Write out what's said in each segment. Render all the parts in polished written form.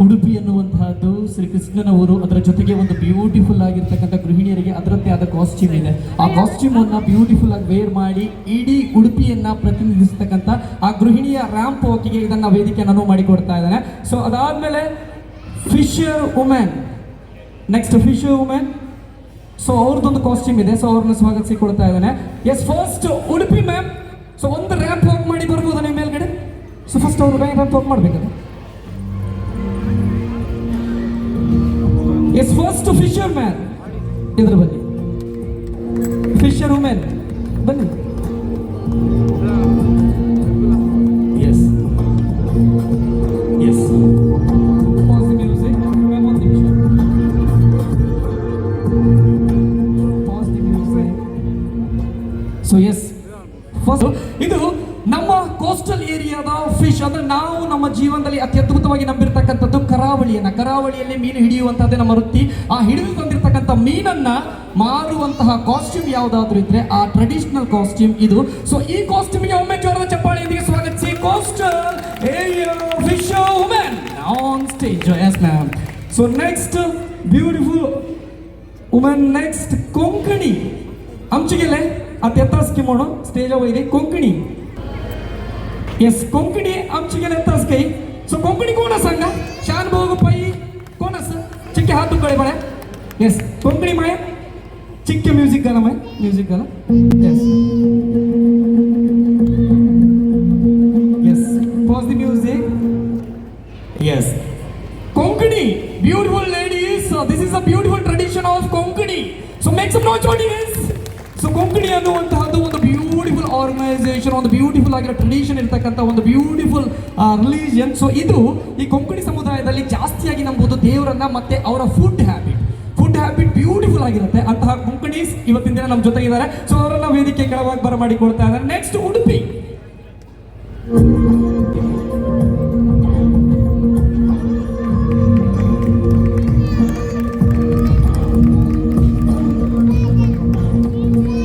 ಉಡುಪಿ ಎನ್ನುವಂತಹದ್ದು ಶ್ರೀಕೃಷ್ಣನವರು, ಅದರ ಜೊತೆಗೆ ಒಂದು ಬ್ಯೂಟಿಫುಲ್ ಆಗಿರ್ತಕ್ಕಂಥ ಗೃಹಿಣಿಯರಿಗೆ ಅದರದ್ದೇ ಆದ ಕಾಸ್ಟ್ಯೂಮ್ ಇದೆ. ಆ ಕಾಸ್ಟ್ಯೂಮ್ ಅನ್ನ ಬ್ಯೂಟಿಫುಲ್ ಆಗಿ ವೇರ್ ಮಾಡಿ ಇಡೀ ಉಡುಪಿಯನ್ನ ಪ್ರತಿನಿಧಿಸ್ತಕ್ಕಂಥ ಆ ಗೃಹಿಣಿಯ ರ್ಯಾಂಪ್ ವಾಕಿಗೆ ಇದನ್ನ ವೇದಿಕೆಯನ್ನು ಮಾಡಿಕೊಡ್ತಾ ಇದ್ದಾನೆ. ಸೊ ಅದಾದ್ಮೇಲೆ fisher women, next fisher women. So ಅವ್ರದ್ದೊಂದು ಕಾಸ್ಟ್ಯೂಮ್ ಇದೆ, ಸೊ ಅವ್ರನ್ನ ಸ್ವಾಗತಿಸಿಕೊಡ್ತಾ ಇದ್ದಾನೆ. Yes, first Udupi ma'am. So ಒಂದು ರ್ಯಾಂಪ್ ವಾಕ್ ಮಾಡಿ ಬರ್ಬೋದಾ ನಿಮ್ಮ ಮೇಲ್ಗಡೆ? ಸೊ ಫಸ್ಟ್ ಅವರು ರ್ಯಾಂಪ್ ವಾಕ್ ಮಾಡ್ಬೇಕಲ್ಲ. ಎಸ್, ಫಸ್ಟ್ ಫಿಶರ್ ಮ್ಯಾನ್ ಇದ್ರ ಬನ್ನಿ. ಫಿಶರ್ ವುಮೆನ್ ಬನ್ನಿ. Yes yes, pass the music ma'am, ಒಂದು ನಿಮಿಷ pass the music. So yes, first ಇದು ನಮ್ಮ ಕೋಸ್ಟಲ್ ಏರಿಯಾದ ಫಿಶ್, ಅಂದ್ರೆ ನಾವು ನಮ್ಮ ಜೀವನದಲ್ಲಿ ಅತಿ ಅದ್ಭುತವಾಗಿ ನಂಬಿರ್ತಕ್ಕಂಥದ್ದು ಕರಾವಳಿಯಲ್ಲಿ ಮೀನು ಹಿಡಿಯುವಂತಹದ್ದೇ ನಮ್ಮ ವೃತ್ತಿ. ಆ ಹಿಡಿದು ಬಂದಿರತಕ್ಕಂಥ ಮೀನನ್ನ ಮಾರುವಂತಹ ಕಾಸ್ಟ್ಯೂಮ್ ಯಾವುದಾದ್ರೂ ಇದ್ರೆ ಆ ಟ್ರೆಡಿಷನಲ್ ಕಾಸ್ಟ್ಯೂಮ್ ಇದು. ಸೊ ಈ ಕಾಸ್ಟ್ಯೂಮ್ಗೆ ಒಮ್ಮೆ ಜೋರದ ಚಪ್ಪಾಳೆಯೊಂದಿಗೆ ಸ್ವಾಗತಿಸಿ coastal area fish women on stage. Yes ma'am. So next beautiful women, next Konkani. आमचेगेले आता येता स्कीम स्टेज वयरी कोंकणी. येस, कोंकणी आमचेगेले येता स्की. सो कोंकणी कोण सांगा? शान भोग पै कोण आसा? चिक्के हात तुकडे बळे. येस, कोंकणी माय चिक्के म्युझिक गाणं माय, म्युझिक गाणं. Yes yes, pause the music. Yes, Konkani beautiful ladies, this is a beautiful tradition of Konkani. So make some noise audience. So Konkani ಅನ್ನುವಂತಹದ್ದು ಒಂದು ಬ್ಯೂಟಿಫುಲ್ ಆರ್ಗನೈಸೇಷನ್, ಒಂದು ಬ್ಯೂಟಿಫುಲ್ ಆಗಿರೋ ಟ್ರೆಡಿಷನ್ ಇರ್ತಕ್ಕಂಥ ಒಂದು ಬ್ಯೂಟಿಫುಲ್ ರಿಲಿಜಿಯನ್. ಸೊ ಇದು ಈ ಕೊಂಕಣಿ ಸಮುದಾಯದಲ್ಲಿ ಜಾಸ್ತಿಯಾಗಿ ನಂಬುದು ದೇವರನ್ನ ಮತ್ತೆ ಅವರ ಫುಡ್ ಹ್ಯಾಬಿಟ್ ಬ್ಯೂಟಿಫುಲ್ ಆಗಿರುತ್ತೆ. ಅಂತಹ ಕೊಂಕಣೀಸ್ ಇವತ್ತಿನ ದಿನ ನಮ್ಮ ಜೊತೆ ಇದ್ದಾರೆ. ಸೊ ಅವರನ್ನ ವೇದಿಕೆ ಕೆಳವಾಗಿ ಬರಮಾಡಿಕೊಳ್ತಾ ಇದ್ದಾರೆ. ನೆಕ್ಸ್ಟ್ ಉಡುಪಿ.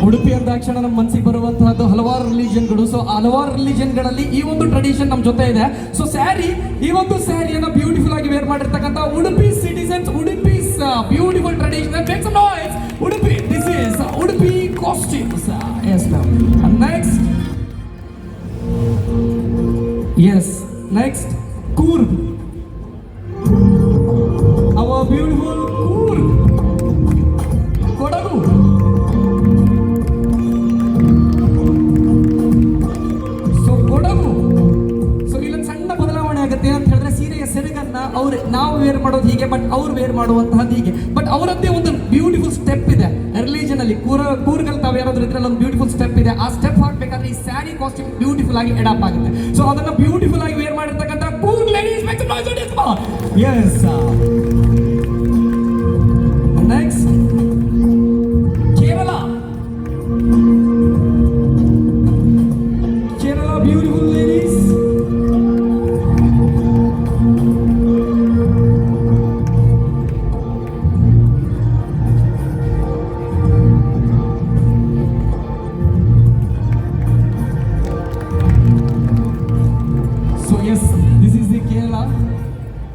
ಉಡುಪಿ ಅಂದಾಕ್ಷಣ ನಮ್ಮ ಮನಸ್ಸಿಗೆ ಬರುವಂತಹದ್ದು ಹಲವಾರು ರಿಲಿಜನ್ಗಳು. ಸೊ ಹಲವಾರು ರಿಲಿಜನ್ಗಳಲ್ಲಿ ಈ ಒಂದು ಟ್ರೆಡಿಷನ್ ನಮ್ಮ ಜೊತೆ ಇದೆ. ಸೊ ಸ್ಯಾರಿ, ಈ ಒಂದು ಸ್ಯಾರಿಯನ್ನ ಬ್ಯೂಟಿಫುಲ್ ಆಗಿ ವೇರ್ ಮಾಡಿರ್ತಕ್ಕಂಥ Udupi citizens, Udupi beautiful tradition. Make some noise. Udupi, this is Udupi costumes. Yes ma'am. Next, yes, next Coorg. Our beautiful Coorg, Kodagu. ಅಂತ ಹೇಳಿದ್ರೆ ಸೀರೆಯ ಸೆರಗನ್ನ ನಾವು ವೇರ್ ಮಾಡೋದು ಹೀಗೆ, ಬಟ್ ಅವ್ರು ವೇರ್ ಮಾಡುವಂತಹದ್ದು ಹೀಗೆ. ಬಟ್ ಅವರದ್ದೇ ಒಂದು ಬ್ಯೂಟಿಫುಲ್ ಸ್ಟೆಪ್ ಇದೆ ರಿಲಿಜನ್ ಅಲ್ಲಿ. ಕೂರ್ಗಲ್ ತಾವು ಯಾರಾದ್ರೂ ಇದ್ರಲ್ಲಿ ಒಂದು ಬ್ಯೂಟಿಫುಲ್ ಸ್ಟೆಪ್ ಇದೆ. ಆ ಸ್ಟೆಪ್ ಹಾಕ್ಬೇಕಾದ್ರೆ ಈ ಸ್ಯಾರಿ ಕಾಸ್ಟ್ಯೂಮ್ ಬ್ಯೂಟಿಫುಲ್ ಆಗಿ ಎಡಪ್ ಆಗುತ್ತೆ. ಸೊ ಅದನ್ನ ಬ್ಯೂಟಿಫುಲ್ ಆಗಿ ವೇರ್ ಮಾಡಿರ್ತಕ್ಕಂಥ Coorg ladies. Yes, next Kerala. Beautiful ladies.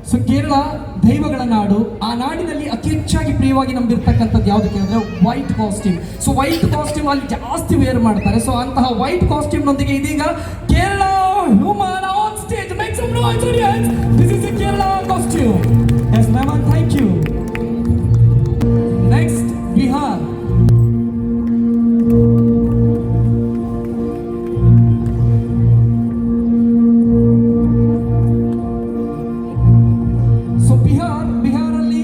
So Kerala ದೈವಗಳ ನಾಡು. ಆ ನಾಡಿನಲ್ಲಿ ಅತಿ ಹೆಚ್ಚಾಗಿ ಪ್ರಿಯವಾಗಿ ನಂಬಿರ್ತಕ್ಕಂಥದ್ದು ಯಾವುದು ಕೇಳಿದ್ರೆ white costume. So white costume ಅಲ್ಲಿ ಜಾಸ್ತಿ ವೇರ್ ಮಾಡ್ತಾರೆ. ಸೊ ಅಂತಹ ವೈಟ್ ಕಾಸ್ಟ್ಯೂಮ್ ನೊಂದಿಗೆ ಇದೀಗ Kerala human on stage. Make some noise audience. This is the Kerala costume. Yes ma'am, thank you. Next Bihar. ಬಿಹಾರಲ್ಲಿ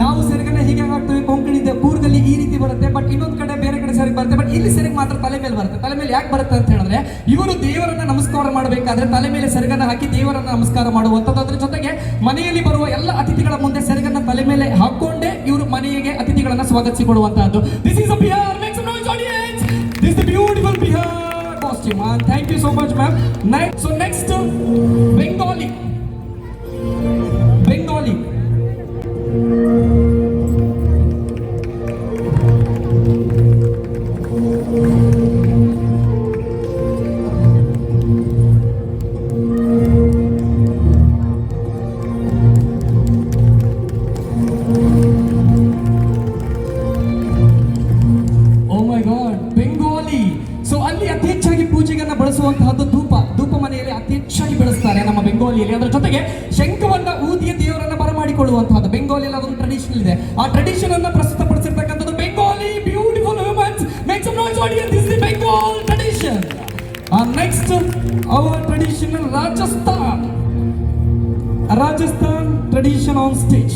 ನಾವು ಸೆರಗನ್ನ ಹೀಗೆ ಹಾಕ್ತೇವೆ. ಕೊಂಕಣಿ ಕೂರ್ಗಲ್ಲಿ ಈ ರೀತಿ ಬರುತ್ತೆ, ಬಟ್ ಇನ್ನೊಂದು ಕಡೆ ಬೇರೆ ಕಡೆ ಸೆರಗ್ ಬರುತ್ತೆ. ಬಟ್ ಇಲ್ಲಿ ಸೆರಗ್ ಮಾತ್ರ ತಲೆ ಮೇಲೆ ಬರುತ್ತೆ. ತಲೆ ಮೇಲೆ ಯಾಕೆ ಬರುತ್ತೆ ಅಂತ ಹೇಳಿದ್ರೆ ಇವರು ದೇವರನ್ನ ನಮಸ್ಕಾರ ಮಾಡಬೇಕಾದ್ರೆ ತಲೆ ಮೇಲೆ ಸೆರಗನ್ನ ಹಾಕಿ ದೇವರನ್ನ ನಮಸ್ಕಾರ ಮಾಡುವಂಥದ್ದು. ಅದ್ರ ಜೊತೆಗೆ ಮನೆಯಲ್ಲಿ ಬರುವ ಎಲ್ಲ ಅತಿಥಿಗಳ ಮುಂದೆ ಸೆರಗನ್ನ ತಲೆ ಮೇಲೆ ಹಾಕೊಂಡೇ ಇವರು ಮನೆಗೆ ಅತಿಥಿಗಳನ್ನ ಸ್ವಾಗತಿಸಿಕೊಡುವಂತಹದ್ದು. This is a Bihar. Make some noise audience. This is the beautiful Bihar costume. Thank you so much ma'am. So next Bengali. ಮಾಡಿಕೊಳ್ಳುವಂತಹದ್ದು. ಬೆಂಗಾಲಿಯಲ್ಲಿ ಅದೊಂದು ಟ್ರೆಡಿಷನ್ ಇದೆ. ಆ ಟ್ರೆಡಿಷನ್ ಅನ್ನ ಪ್ರಸ್ತುತಪಡಿಸಿರ್ತಕ್ಕಂಥದ್ದು Bengali beautiful womens. Make some noise audience. This is Bengal tradition. Next our traditional Rajasthan tradition on stage.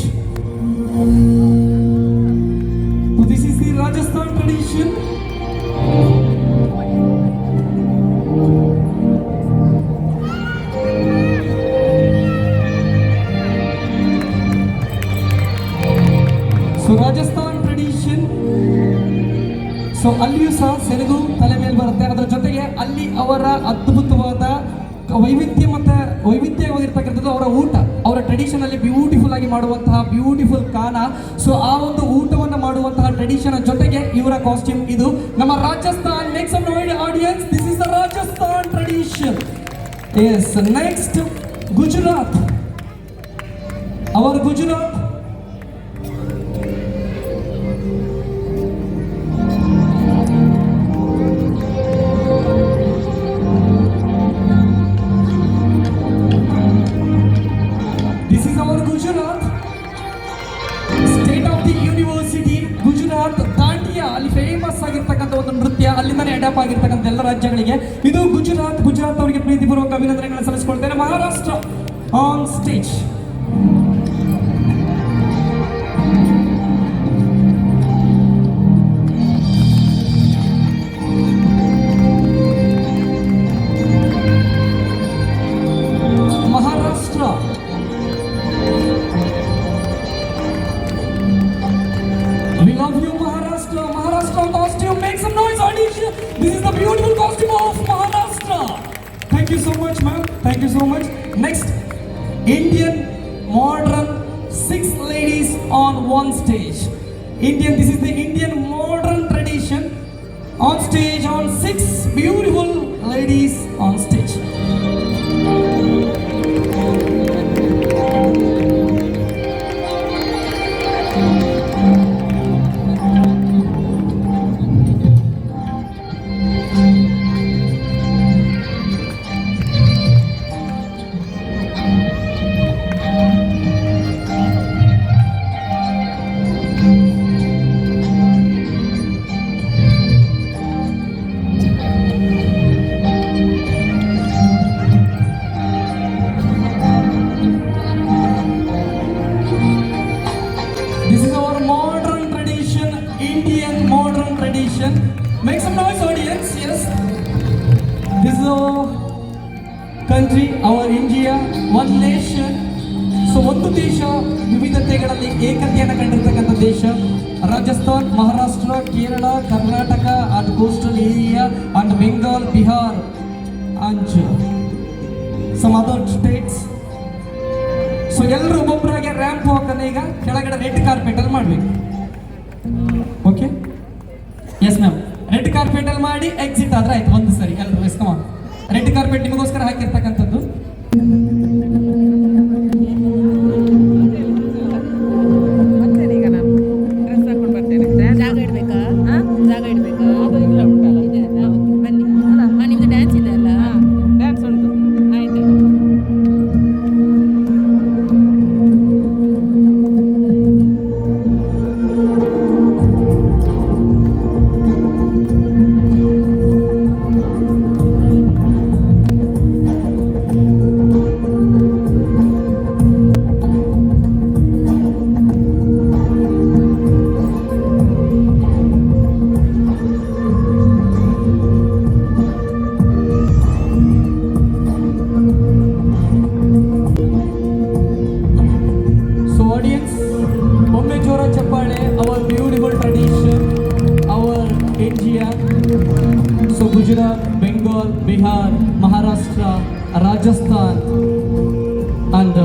So this is the Rajasthan tradition. So Rajasthan tradition. So ಅಲ್ಲಿಯೂ ಸಹ ಸೆರಗು ತಲೆ ಮೇಲೆ ಬರುತ್ತೆ. ಅದರ ಜೊತೆಗೆ ಅಲ್ಲಿ ಅವರ ಅದ್ಭುತವಾದ ವೈವಿಧ್ಯವಾಗಿರ್ತಕ್ಕಂಥದ್ದು ಅವರ ಊಟ. ಅವರ ಟ್ರೆಡಿಷನ್ ಅಲ್ಲಿ ಬ್ಯೂಟಿಫುಲ್ ಆಗಿ ಮಾಡುವಂತಹ ಬ್ಯೂಟಿಫುಲ್ ಖಾನ. ಸೊ ಆ ಒಂದು ಊಟವನ್ನು ಮಾಡುವಂತಹ ಟ್ರೆಡಿಷನ್ ಜೊತೆಗೆ ಇವರ ಕಾಸ್ಟ್ಯೂಮ್. ಇದು ನಮ್ಮ Rajasthan. Next audience, this is the Rajasthan tradition. Yes, next Gujarat. Our Gujarat dandiya ಅಲ್ಲಿ ಫೇಮಸ್ ಆಗಿರ್ತಕ್ಕಂಥ ಒಂದು ನೃತ್ಯ, ಅಲ್ಲಿಂದನೇ ಅಡ್ಯಾಪ್ ಆಗಿರ್ತಕ್ಕಂಥ ಎಲ್ಲ ರಾಜ್ಯಗಳಿಗೆ. ಇದು ಗುಜರಾತ್ ಅವರಿಗೆ ಪ್ರೀತಿಪೂರ್ವಕ ಅಭಿನಂದನೆಗಳನ್ನು ಸಲ್ಲಿಸಿಕೊಳ್ತೇನೆ. Maharashtra on stage. We love you, Maharashtra. Maharashtra costume. Make some noise, audition. This is the beautiful costume of Maharashtra. Thank you so much, ma'am. Thank you so much. Next, Indian modern 6 ladies on one stage. This is the Indian modern tradition. On stage, on 6 beautiful ladies on stage. Make some noise, audience. Yes, this is our country, our India, one nation. So ಒಂದು ದೇಶ, ವಿವಿಧತೆಗಳಲ್ಲಿ ಏಕತೆಯನ್ನು ಕಂಡಿರ್ತಕ್ಕಂಥ ದೇಶ. Rajasthan, Maharashtra, Kerala, Karnataka and coastal area and Bengal, Bihar and some other states. So ಎಲ್ಲರೂ ಒಬ್ಬೊಬ್ಬರಾಗೆ ramp walk ಅನ್ನ ಈಗ ಕೆಳಗಡೆ red carpet ಅಲ್ಲಿ ಮಾಡಬೇಕು. Okay, yes ma'am. Red carpet ಅಲ್ಲಿ ಮಾಡಿ ಎಕ್ಸಿಟ್ ಆದ್ರೆ ಆಯ್ತು. ಒಂದು ಸರಿ ಎಲ್ಲರೂ ಎಸ್ಕಮ. ರೆಡ್ ಕಾರ್ಪೆಟ್ ನಿಮಗೋಸ್ಕರ ಹಾಕಿರ್ತಕ್ಕಂಥದ್ದು. So Gujarat, Bengal, Bihar, Maharashtra, Rajasthan and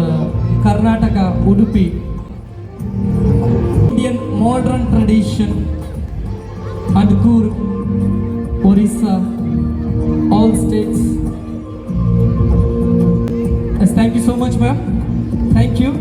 Karnataka, Udupi. Indian modern tradition and Kurg, Orissa, all states. Yes, thank you so much, ma'am. Thank you.